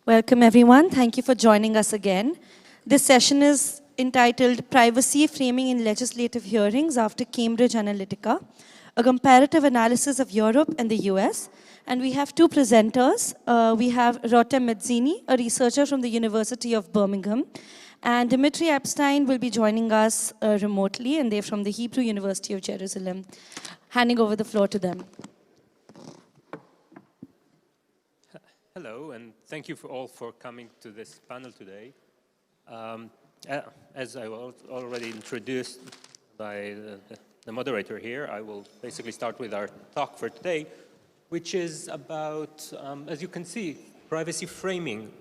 Welcome, everyone. Thank you for joining us again. This session is entitled Privacy Framing in Legislative Hearings After Cambridge Analytica, a comparative analysis of Europe and the US. And we have two presenters. We have Rotem Mezzini, a researcher from the University of Birmingham, and Dimitri Epstein will be joining us remotely, and they're from the Hebrew University of Jerusalem. Handing over the floor to them. Hello, and thank you all for coming to this panel today. As I was already introduced by the moderator here, I will basically start with our talk for today, which is about, as you can see, privacy framing.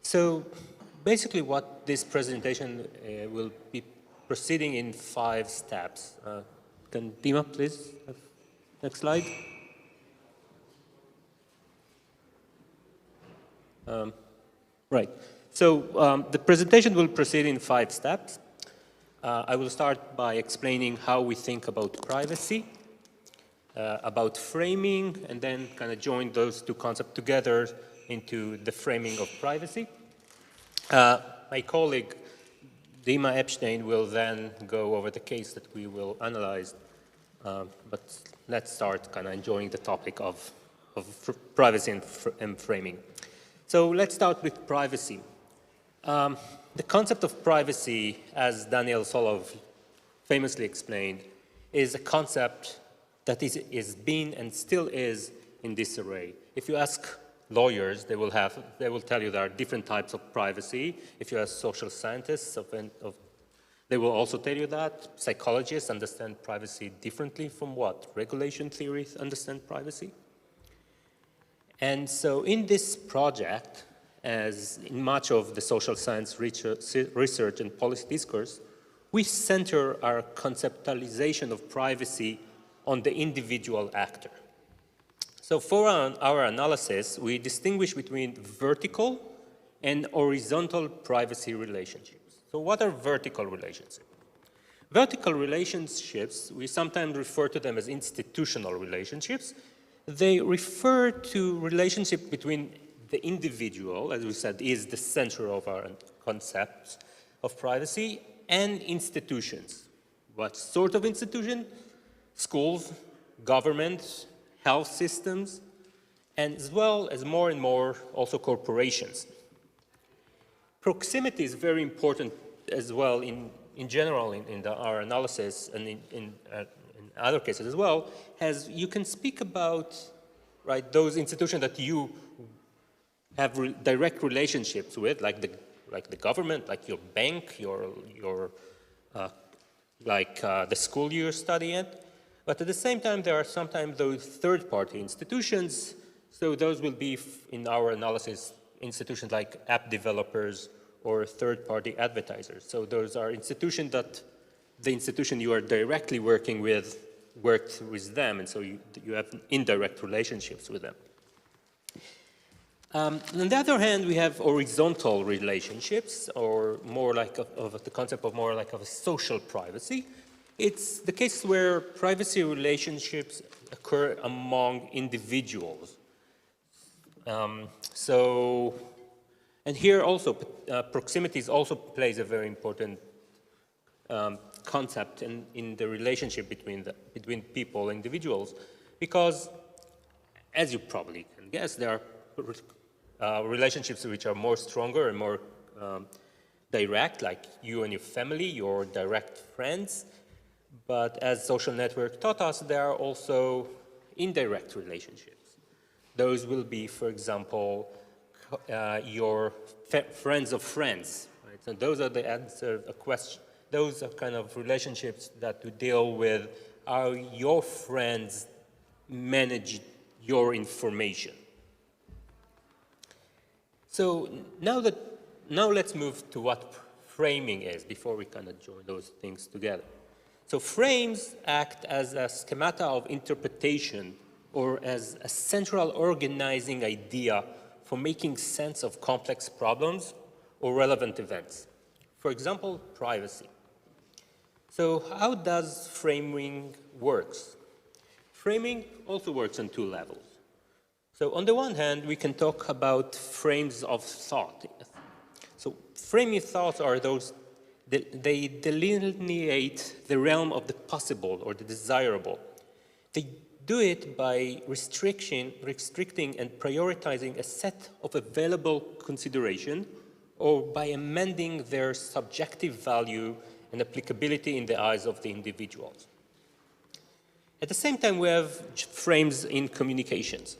So basically what this presentation will be proceeding in 5 steps. Can Dima please have next slide? Right. So the presentation will proceed in 5 steps. I will start by explaining how we think about privacy, about framing, and then kind of join those two concepts together into the framing of privacy. My colleague, Dima Epstein, will then go over the case that we will analyze. But let's start kind of enjoying the topic of privacy and framing. So let's start with privacy. The concept of privacy, as Daniel Solov famously explained, is a concept that is been and still is in disarray. If you ask lawyers, they will tell you there are different types of privacy. If you ask social scientists, they will also tell you that. Psychologists understand privacy differently from what regulation theories understand privacy. And so in this project, as in much of the social science research and policy discourse, we center our conceptualization of privacy on the individual actor. So for our analysis, we distinguish between vertical and horizontal privacy relationships. So what are vertical relationships? Vertical relationships, we sometimes refer to them as institutional relationships. They refer to relationship between the individual, as we said, is the center of our concept of privacy, and institutions. What sort of institution? Schools, government, health systems, and as well as more and more also corporations. Proximity is very important as well in general in our analysis and in other cases as well, as you can speak about, right, those institutions that you have direct relationships with, like the government, like your bank, the school you're studying at. But at the same time, there are sometimes those third-party institutions. So those will be, in our analysis, institutions like app developers or third-party advertisers. So those are institutions that the institution you are directly working with worked with them, and so you have indirect relationships with them. On the other hand, we have horizontal relationships, or more like the concept of more like of a social privacy. It's the case where privacy relationships occur among individuals. And here also, proximity also plays a very important concept in the relationship between people, individuals, because as you probably can guess, there are relationships which are more stronger and more direct, like you and your family, your direct friends. But as social network taught us, there are also indirect relationships. Those will be, for example, your friends of friends. Right? So those are the answer a question. Those are kind of relationships that we deal with how your friends manage your information. So now let's move to what framing is before we kind of join those things together. So frames act as a schemata of interpretation or as a central organizing idea for making sense of complex problems or relevant events. For example, privacy. So how does framing works? Framing also works on 2 levels. So on the one hand, we can talk about frames of thought. So framing thoughts are those, they delineate the realm of the possible or the desirable. They do it by restricting and prioritizing a set of available consideration, or by amending their subjective value and applicability in the eyes of the individuals. At the same time, we have frames in communications.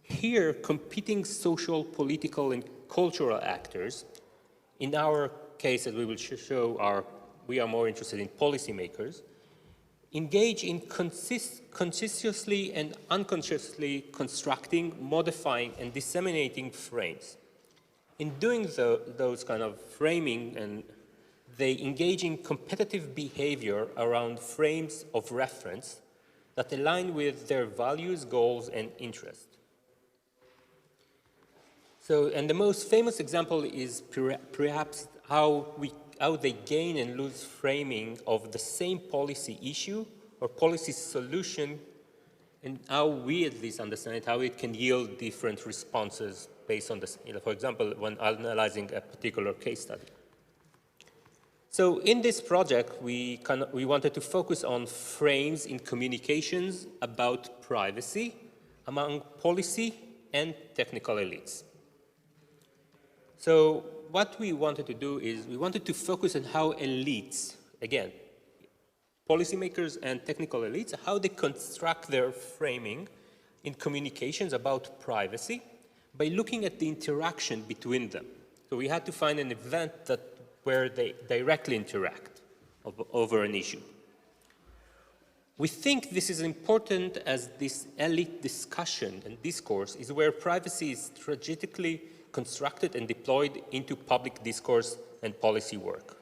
Here, competing social, political, and cultural actors, in our case, as we will show, we are more interested in policymakers, engage in consciously and unconsciously constructing, modifying, and disseminating frames. In doing those kind of framing, and they engage in competitive behavior around frames of reference that align with their values, goals, and interests. So, and the most famous example is perhaps how they gain and lose framing of the same policy issue or policy solution, and how we at least understand it, how it can yield different responses based on this, for example, when analyzing a particular case study. So in this project, we wanted to focus on frames in communications about privacy among policy and technical elites. So what we wanted to do is we wanted to focus on how elites, again, policymakers and technical elites, how they construct their framing in communications about privacy by looking at the interaction between them. So we had to find an event where they directly interact over an issue. We think this is important as this elite discussion and discourse is where privacy is strategically constructed and deployed into public discourse and policy work.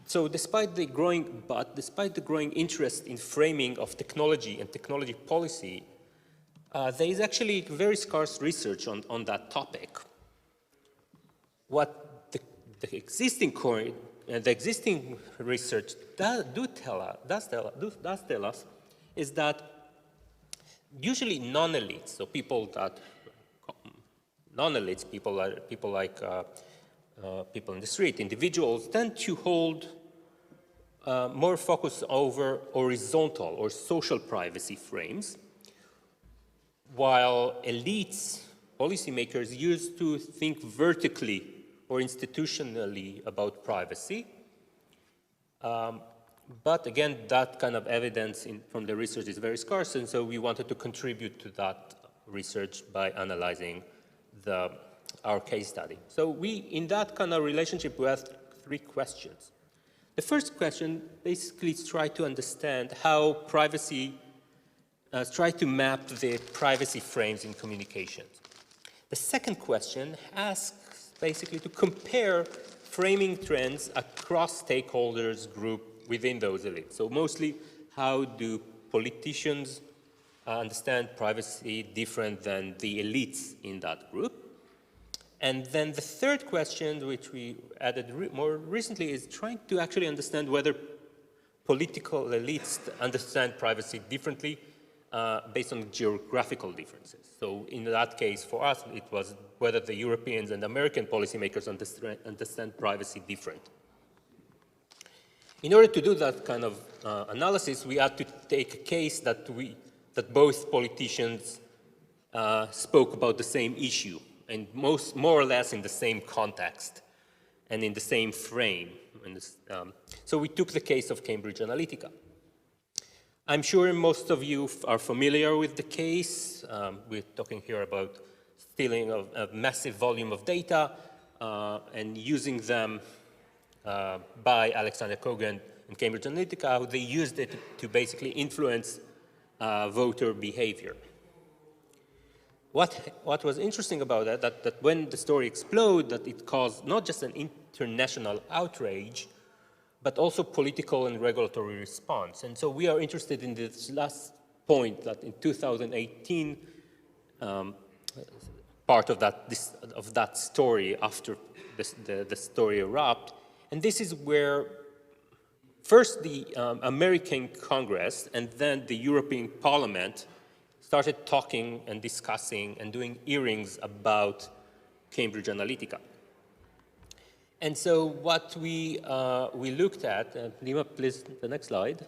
So despite the growing interest in framing of technology and technology policy, there is actually very scarce research on that topic. What the existing research does tell us is that usually non-elites, so non-elites, people like people in the street, individuals, tend to hold more focus over horizontal or social privacy frames, while elites, policymakers, used to think vertically or institutionally about privacy. But again, that kind of evidence from the research is very scarce, and so we wanted to contribute to that research by analyzing our case study. So in that kind of relationship, we asked 3 questions. The first question basically is try to understand how privacy, try to map the privacy frames in communications. The second question asks basically to compare framing trends across stakeholders group within those elites. So mostly, how do politicians understand privacy different than the elites in that group? And then the third question, which we added more recently, is trying to actually understand whether political elites understand privacy differently based on geographical differences. So in that case, for us, it was whether the Europeans and American policymakers understand privacy different. In order to do that kind of analysis, we had to take a case that both politicians spoke about the same issue, and more or less in the same context and in the same frame. So we took the case of Cambridge Analytica. I'm sure most of you are familiar with the case. We're talking here about stealing of a massive volume of data and using them by Alexander Kogan and Cambridge Analytica, how they used it to basically influence voter behavior. What was interesting about that when the story exploded, that it caused not just an international outrage, but also political and regulatory response. And so we are interested in this last point, that in 2018, part of that story after the story erupted. And this is where first the American Congress and then the European Parliament started talking and discussing and doing hearings about Cambridge Analytica. And so what we looked at, Lima, please, the next slide.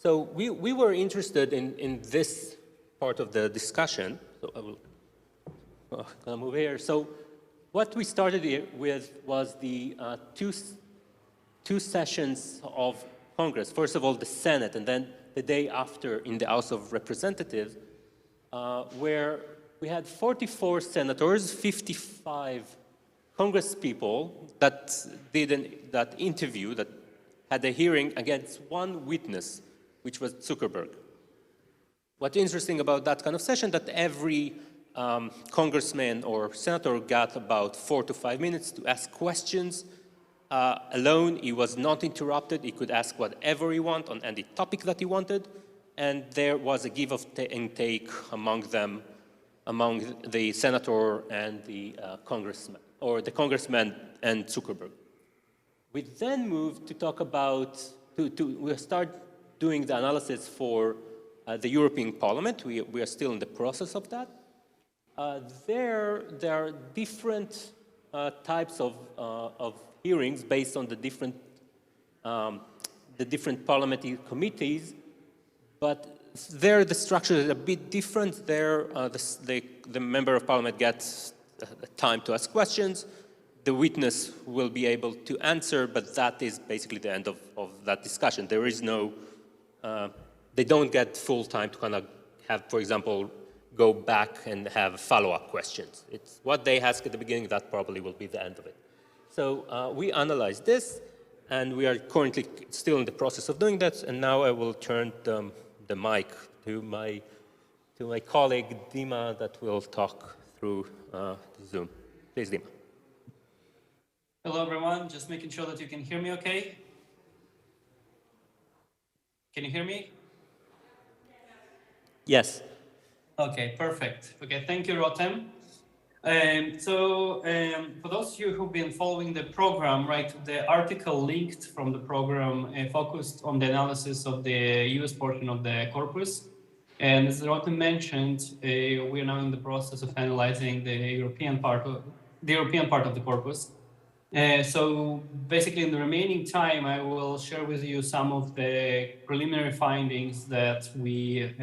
So we were interested in this part of the discussion. So I will gonna move here. So what we started with was the two sessions of Congress. First of all, the Senate, and then the day after in the House of Representatives, where we had 44 senators, 55 Congress people that that interview, that had a hearing against one witness, which was Zuckerberg. What's interesting about that kind of session, that every congressman or senator got about 4 to 5 minutes to ask questions alone. He was not interrupted. He could ask whatever he wanted on any topic that he wanted. And there was a give and take among them, among the senator and the congressman, or the congressman and Zuckerberg. We then moved to talk about, we start doing the analysis for the European Parliament. We are still in the process of that. There are different types of hearings based on the different parliamentary committees, but there the structure is a bit different. There, the member of parliament gets time to ask questions. The witness will be able to answer, but that is basically the end of that discussion. There is no, they don't get full time to kind of have, for example, go back and have follow-up questions. It's what they ask at the beginning, that probably will be the end of it. So we analyzed this, and we are currently still in the process of doing that, and now I will turn the mic to my colleague, Dima, that will talk through Zoom. Please, Dima. Hello, everyone. Just making sure that you can hear me okay. Can you hear me? Yes. Okay, perfect. Okay, thank you, Rotem. For those of you who've been following the program, right, the article linked from the program focused on the analysis of the US portion of the corpus. And as Rotem mentioned, we are now in the process of analyzing the European part of the corpus. So basically, in the remaining time, I will share with you some of the preliminary findings that we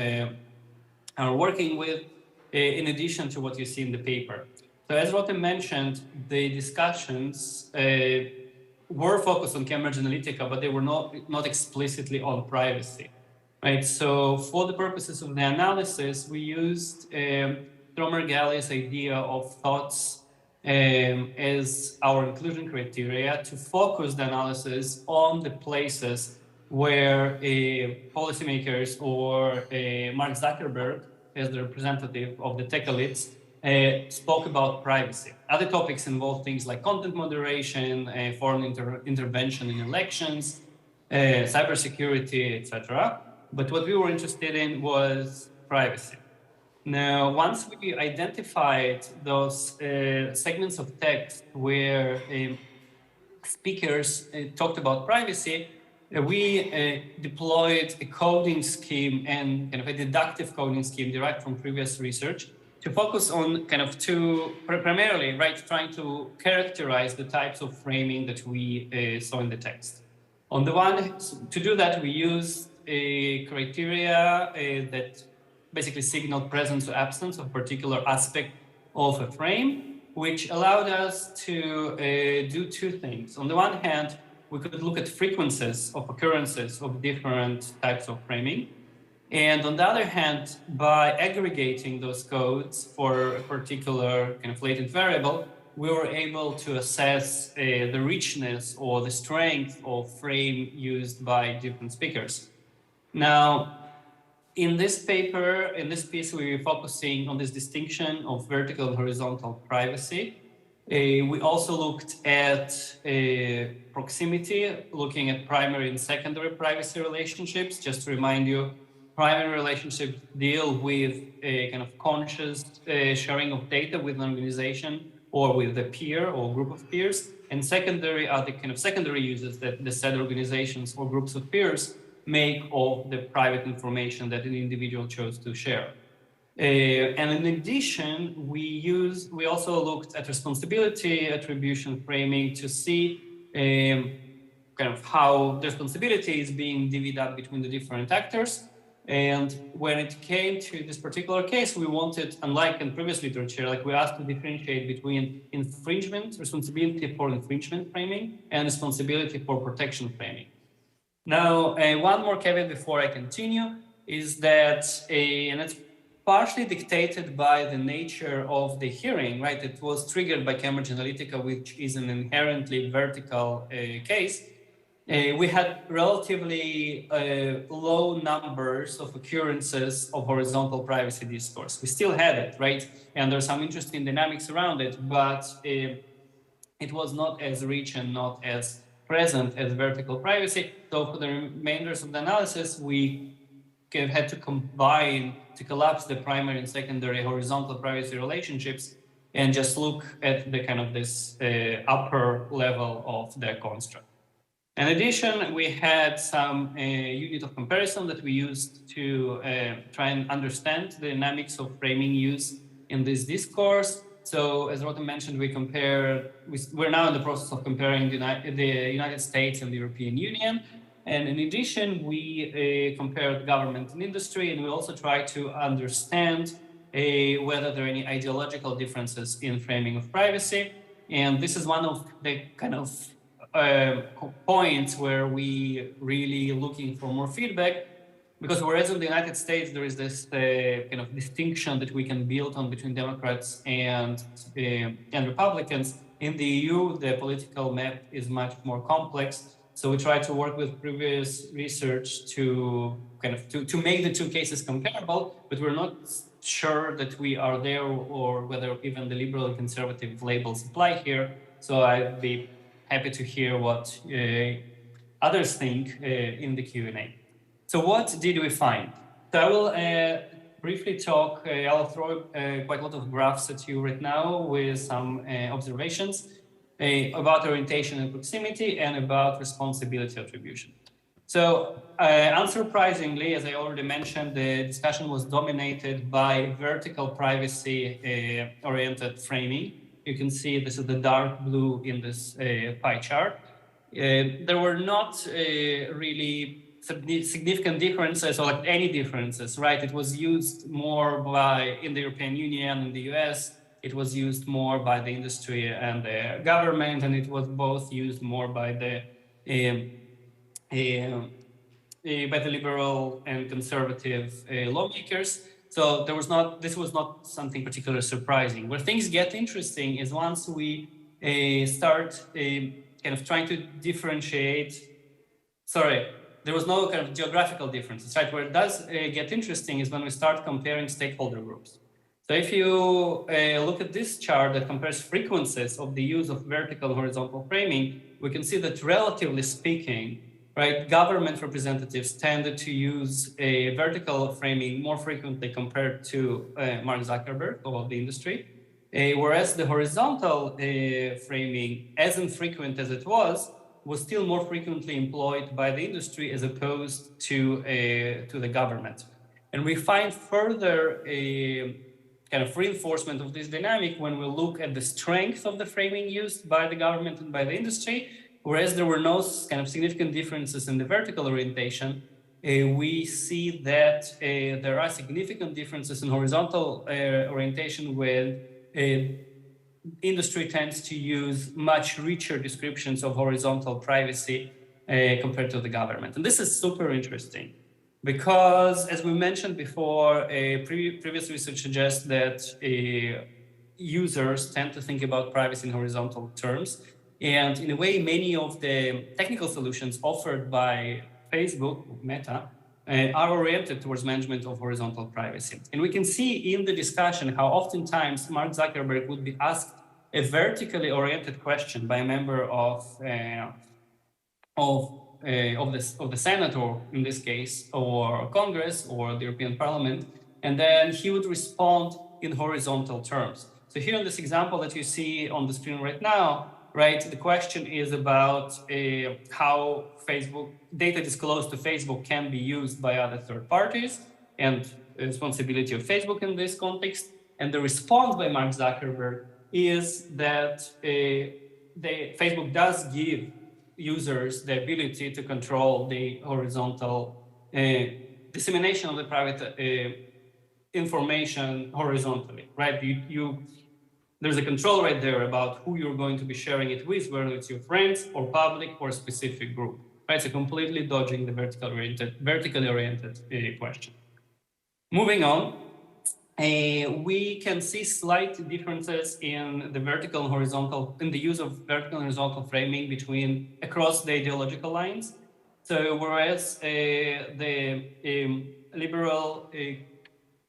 are working with, in addition to what you see in the paper. So as Rotem mentioned, the discussions were focused on Cambridge Analytica, but they were not explicitly on privacy, right? So for the purposes of the analysis, we used Stromer-Galley's idea of thoughts as our inclusion criteria to focus the analysis on the places where policymakers or Mark Zuckerberg, as the representative of the tech elites, spoke about privacy. Other topics involve things like content moderation, foreign intervention in elections, cybersecurity, etc. But what we were interested in was privacy. Now, once we identified those segments of text where speakers talked about privacy, we deployed a coding scheme and kind of a deductive coding scheme derived from previous research to focus on kind of primarily, right, trying to characterize the types of framing that we saw in the text. On the one, to do that, we used a criteria that basically signaled presence or absence of a particular aspect of a frame, which allowed us to do two things. On the one hand, we could look at frequencies of occurrences of different types of framing. And on the other hand, by aggregating those codes for a particular kind of latent variable, we were able to assess the richness or the strength of frame used by different speakers. Now, in this paper, in this piece, we were focusing on this distinction of vertical and horizontal privacy. We also looked at proximity, looking at primary and secondary privacy relationships. Just to remind you, primary relationships deal with a kind of conscious sharing of data with an organization or with a peer or group of peers. And secondary are the kind of secondary uses that the said organizations or groups of peers make of the private information that an individual chose to share. And in addition, we also looked at responsibility attribution framing to see kind of how the responsibility is being divvied up between the different actors. And when it came to this particular case, we wanted, unlike in previous literature, like we asked to differentiate between infringement, responsibility for infringement framing, and responsibility for protection framing. Now, one more caveat before I continue is that, and it's partially dictated by the nature of the hearing, right? It was triggered by Cambridge Analytica, which is an inherently vertical case. We had relatively low numbers of occurrences of horizontal privacy discourse. We still had it, right? And there's some interesting dynamics around it, but it was not as rich and not as present as vertical privacy. So for the remainders of the analysis, we had to combine, to collapse the primary and secondary horizontal privacy relationships and just look at the kind of this upper level of the construct. In addition, we had some unit of comparison that we used to try and understand the dynamics of framing use in this discourse. So as Rotem mentioned, we're now in the process of comparing the United States and the European Union. And in addition, we compared government and industry, and we also tried to understand whether there are any ideological differences in framing of privacy. And this is one of the kind of points where we really looking for more feedback, because whereas in the United States there is this kind of distinction that we can build on between Democrats and Republicans, in the EU the political map is much more complex. So we try to work with previous research to kind of to make the two cases comparable, but we're not sure that we are there or whether even the liberal and conservative labels apply here. So I'd be happy to hear what others think in the Q&A. So what did we find? So I will briefly talk, I'll throw quite a lot of graphs at you right now with some observations about orientation and proximity and about responsibility attribution. So unsurprisingly, as I already mentioned, the discussion was dominated by vertical privacy oriented framing. You can see this is the dark blue in this pie chart. There were not really significant differences or like any differences, right? It was used more in the European Union and the US. It was used more by the industry and the government, and it was both used more by the liberal and conservative lawmakers. So this was not something particularly surprising. Where things get interesting is once we start kind of trying to differentiate. There was no kind of geographical differences, right? Where it does get interesting is when we start comparing stakeholder groups. So if you look at this chart that compares frequencies of the use of vertical and horizontal framing, we can see that relatively speaking, right, government representatives tended to use a vertical framing more frequently compared to Mark Zuckerberg of the industry, whereas the horizontal framing, as infrequent as it was still more frequently employed by the industry as opposed to the government. And we find further kind of reinforcement of this dynamic when we look at the strength of the framing used by the government and by the industry. Whereas there were no kind of significant differences in the vertical orientation, we see that there are significant differences in horizontal orientation with industry tends to use much richer descriptions of horizontal privacy compared to the government. And this is super interesting because, as we mentioned before, previous research suggests that users tend to think about privacy in horizontal terms. And in a way, many of the technical solutions offered by Facebook, Meta, are oriented towards management of horizontal privacy. And we can see in the discussion how oftentimes Mark Zuckerberg would be asked a vertically oriented question by a member of the Senate, or in this case, or Congress, or the European Parliament, and then he would respond in horizontal terms. So here in this example that you see on the screen right now, right? The question is about how Facebook data disclosed to Facebook can be used by other third parties and the responsibility of Facebook in this context. And the response by Mark Zuckerberg is that Facebook does give users the ability to control the horizontal dissemination of the private information horizontally, right? There's a control right there about who you're going to be sharing it with, whether it's your friends or public or specific group. Right? It's a completely dodging the vertically oriented question. Moving on, we can see slight differences in the vertical and horizontal, in the use of vertical and horizontal framing across the ideological lines. So whereas the liberal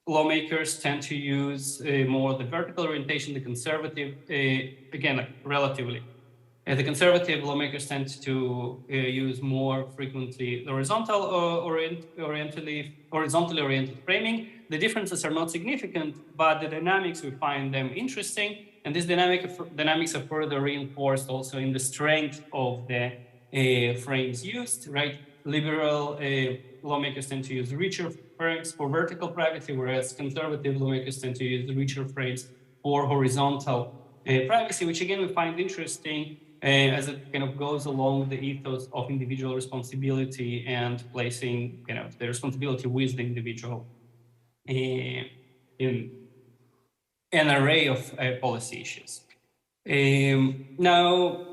lawmakers tend to use more the vertical orientation, the conservative, again, relatively. The conservative lawmakers tend to use more frequently the horizontally oriented framing. The differences are not significant, but the dynamics, we find them interesting. And these dynamics are further reinforced also in the strength of the frames used, right? Liberal lawmakers tend to use richer frames for vertical privacy, whereas conservative lawmakers tend to use richer frames for horizontal privacy, which again we find interesting as it kind of goes along the ethos of individual responsibility and placing kind of the responsibility with the individual in an array of policy issues. Now,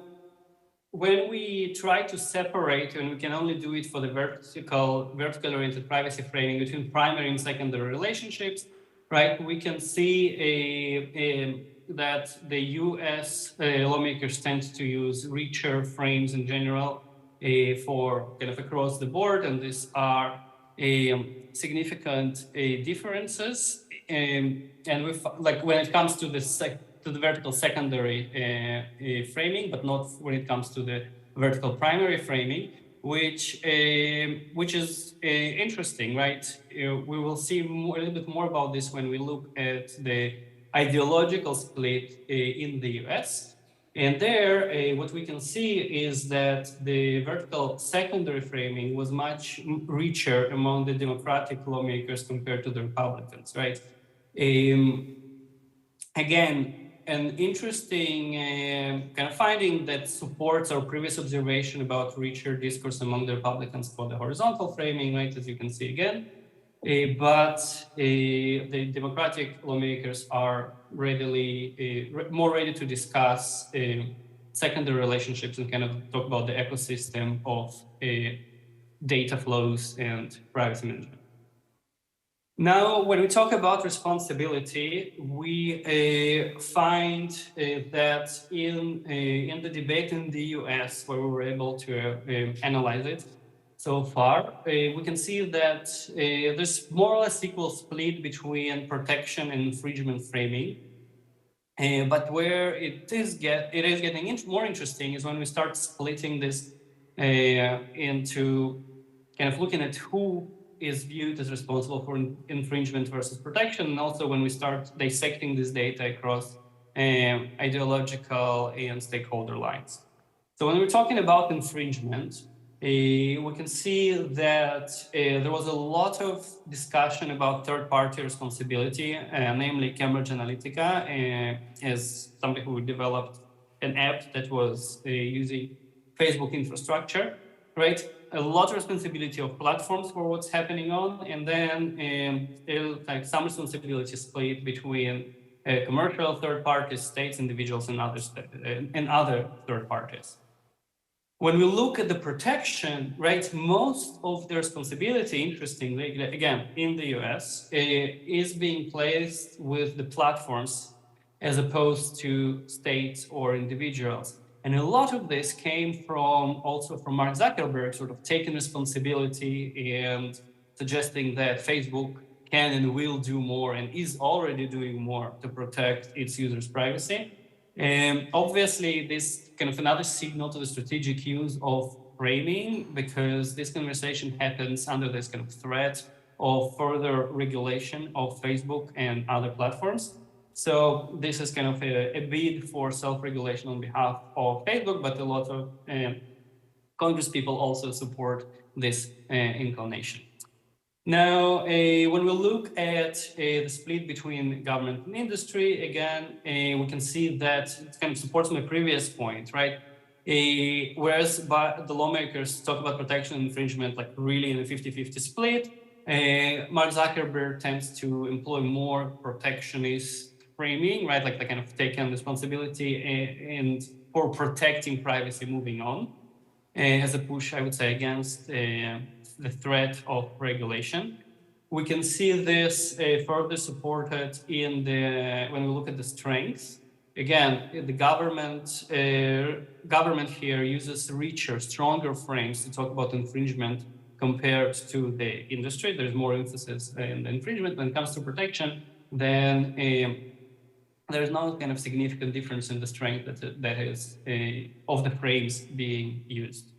when we try to separate, and we can only do it for the vertical-oriented privacy framing between primary and secondary relationships, right? We can see that the US lawmakers tend to use richer frames in general for kind of across the board, and these are significant differences. And like when it comes to the vertical secondary framing, but not when it comes to the vertical primary framing, which is interesting, right? We will see a little bit more about this when we look at the ideological split in the US. And there, what we can see is that the vertical secondary framing was much richer among the Democratic lawmakers compared to the Republicans, right? Again, an interesting kind of finding that supports our previous observation about richer discourse among the Republicans for the horizontal framing, right, as you can see again. But the Democratic lawmakers are more ready to discuss secondary relationships and kind of talk about the ecosystem of data flows and privacy management. Now, when we talk about responsibility, we find that in the debate in the US, where we were able to analyze it so far, we can see that there's more or less equal split between protection and infringement framing. But where it is getting more interesting is when we start splitting this into kind of looking at who is viewed as responsible for infringement versus protection, and also when we start dissecting this data across ideological and stakeholder lines. So when we're talking about infringement, we can see that there was a lot of discussion about third-party responsibility, namely Cambridge Analytica, as somebody who developed an app that was using Facebook infrastructure, right? A lot of responsibility of platforms for what's happening on, and then like some responsibility split between commercial third parties, states, individuals, and other third parties. When we look at the protection, right, most of the responsibility, interestingly, again, in the US, is being placed with the platforms as opposed to states or individuals. And a lot of this came also from Mark Zuckerberg, sort of taking responsibility and suggesting that Facebook can and will do more and is already doing more to protect its users' privacy. And obviously, this kind of another signal to the strategic use of framing, because this conversation happens under this kind of threat of further regulation of Facebook and other platforms. So this is kind of a bid for self-regulation on behalf of Facebook, but a lot of Congress people also support this inclination. Now, when we look at the split between government and industry, again, we can see that it kind of supports my previous point, right? Whereas the lawmakers talk about protection and infringement like really in a 50-50 split, Mark Zuckerberg tends to employ more protectionist framing, right? Like they kind of take on responsibility and for protecting privacy moving on as a push, I would say, against the threat of regulation. We can see this further supported in when we look at the strengths. Again, the government here uses richer, stronger frames to talk about infringement compared to the industry. There's more emphasis in the infringement. When it comes to protection, then there's no kind of significant difference in the strength that is of the frames being used.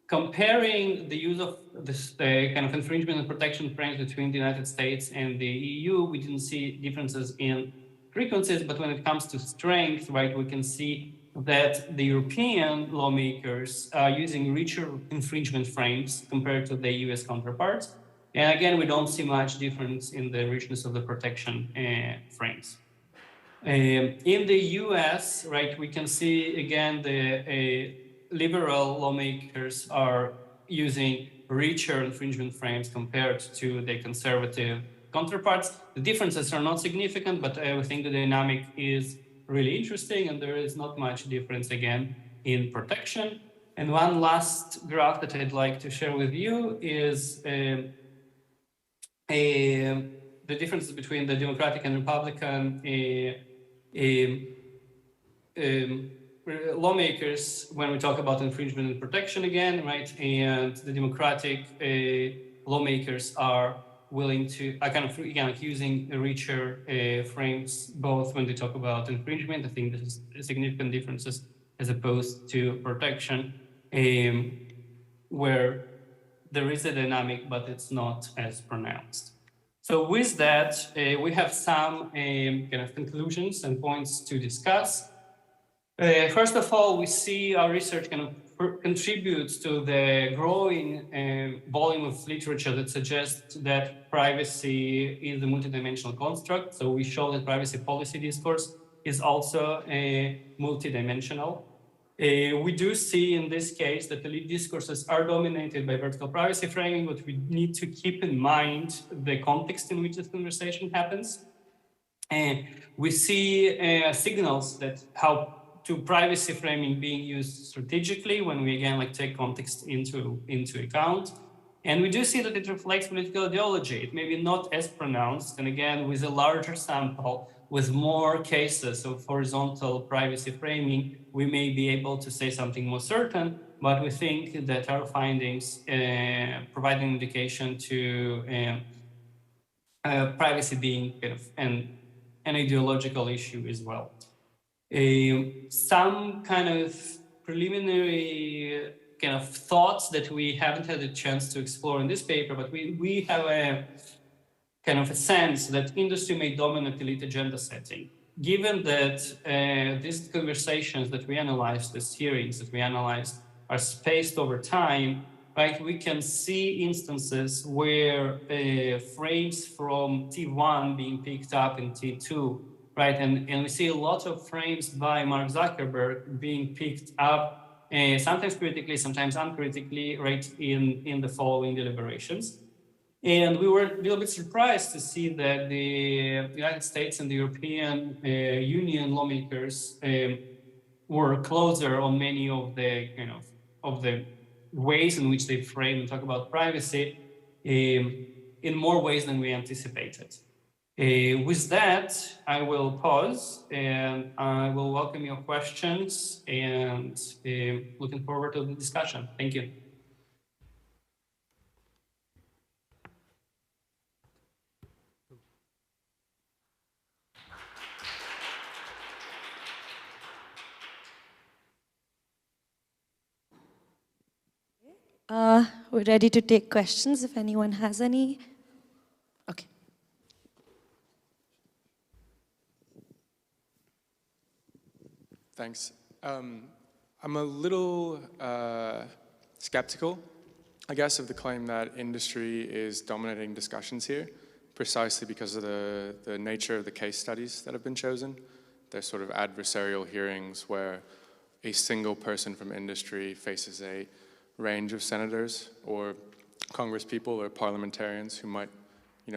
Comparing the use of this kind of infringement and protection frames between the United States and the EU, we didn't see differences in frequencies, but when it comes to strength, right, we can see that the European lawmakers are using richer infringement frames compared to the US counterparts. And again, we don't see much difference in the richness of the protection frames. In the US, right, we can see again the liberal lawmakers are using richer infringement frames compared to the conservative counterparts. The differences are not significant, but I think the dynamic is really interesting, and there is not much difference again in protection. And one last graph that I'd like to share with you is the differences between the Democratic and Republican lawmakers when we talk about infringement and protection again, right? And the Democratic lawmakers are willing to, kind of again, like using richer frames, both when they talk about infringement. I think this is significant differences as opposed to protection, where there is a dynamic, but it's not as pronounced. So with that, we have some kind of conclusions and points to discuss. First of all, we see our research kind of contributes to the growing volume of literature that suggests that privacy is a multidimensional construct. So we show that privacy policy discourse is also multidimensional. We do see in this case that the lead discourses are dominated by vertical privacy framing, but we need to keep in mind the context in which this conversation happens. And we see signals that how to privacy framing being used strategically when we again like take context into account. And we do see that it reflects political ideology. It may be not as pronounced, and again, with a larger sample, with more cases of horizontal privacy framing, we may be able to say something more certain, but we think that our findings provide an indication to privacy being kind of an ideological issue as well. Some kind of preliminary kind of thoughts that we haven't had a chance to explore in this paper, but we have a kind of a sense that industry may dominate elite agenda setting. Given that these conversations that we analyzed, these hearings that we analyzed, are spaced over time, right? We can see instances where frames from T1 being picked up in T2, right? And we see a lot of frames by Mark Zuckerberg being picked up, sometimes critically, sometimes uncritically, right, in the following deliberations. And we were a little bit surprised to see that the United States and the European Union lawmakers were closer on many of the the ways in which they frame and talk about privacy in more ways than we anticipated. With that, I will pause and I will welcome your questions and looking forward to the discussion. Thank you. We're ready to take questions if anyone has any. Okay. Thanks. I'm a little skeptical, I guess, of the claim that industry is dominating discussions here, precisely because of the nature of the case studies that have been chosen. They're sort of adversarial hearings where a single person from industry faces a range of senators or congresspeople or parliamentarians who might,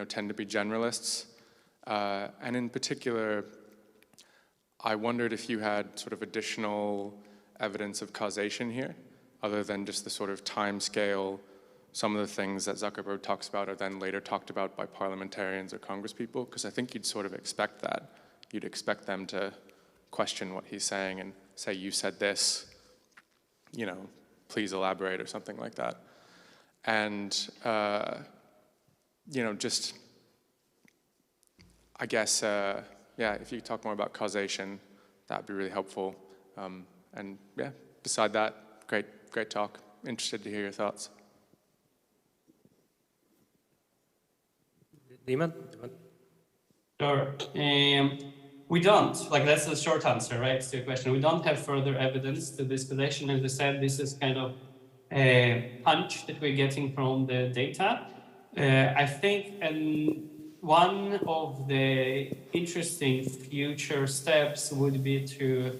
tend to be generalists. And in particular, I wondered if you had sort of additional evidence of causation here, other than just the sort of time scale. Some of the things that Zuckerberg talks about are then later talked about by parliamentarians or congresspeople, because I think you'd sort of expect that. You'd expect them to question what he's saying and say, you said this, please elaborate, or something like that. And, just, I guess, if you could talk more about causation, that'd be really helpful. And yeah, beside that, great talk. Interested to hear your thoughts. Dima? Sure. We don't, that's the short answer, right, to your question. We don't have further evidence to this position. As I said, this is kind of a hunch that we're getting from the data. I think one of the interesting future steps would be to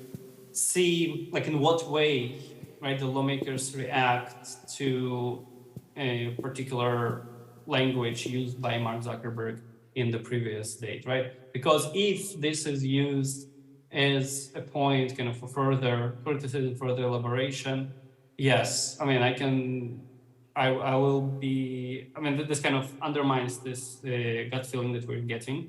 see, in what way, right, the lawmakers react to a particular language used by Mark Zuckerberg in the previous date, right? Because if this is used as a point kind of for further criticism, further elaboration, yes, this kind of undermines this gut feeling that we're getting.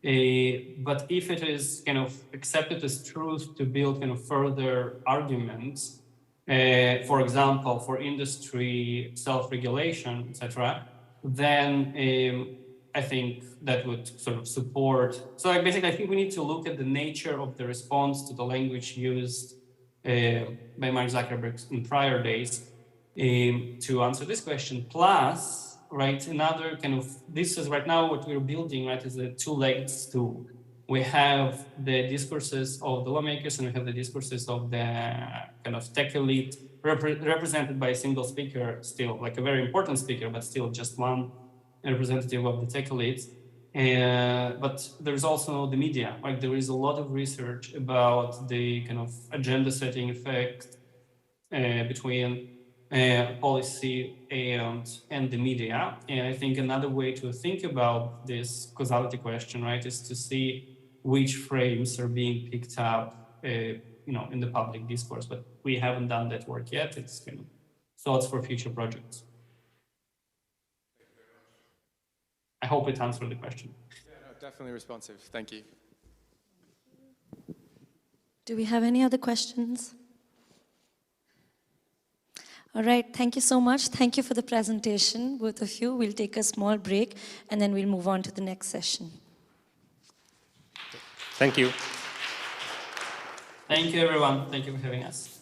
But if it is kind of accepted as truth to build kind of further arguments, for example, for industry self-regulation, etc., then I think that would sort of support. So basically, I think we need to look at the nature of the response to the language used by Mark Zuckerberg in prior days to answer this question. Plus, right, another kind of, this is right now what we're building, right, is a two-legged stool. We have the discourses of the lawmakers and we have the discourses of the kind of tech elite represented by a single speaker still, like a very important speaker, but still just one representative of the tech elite. But there's also the media, like there is a lot of research about the kind of agenda setting effect between policy and the media. And I think another way to think about this causality question, right, is to see which frames are being picked up, in the public discourse. But we haven't done that work yet. It's kind of thoughts for future projects. I hope it answered the question. Yeah, no, definitely responsive. Thank you. Do we have any other questions? All right, thank you so much. Thank you for the presentation, both of you. We'll take a small break and then we'll move on to the next session. Thank you. Thank you, everyone. Thank you for having us.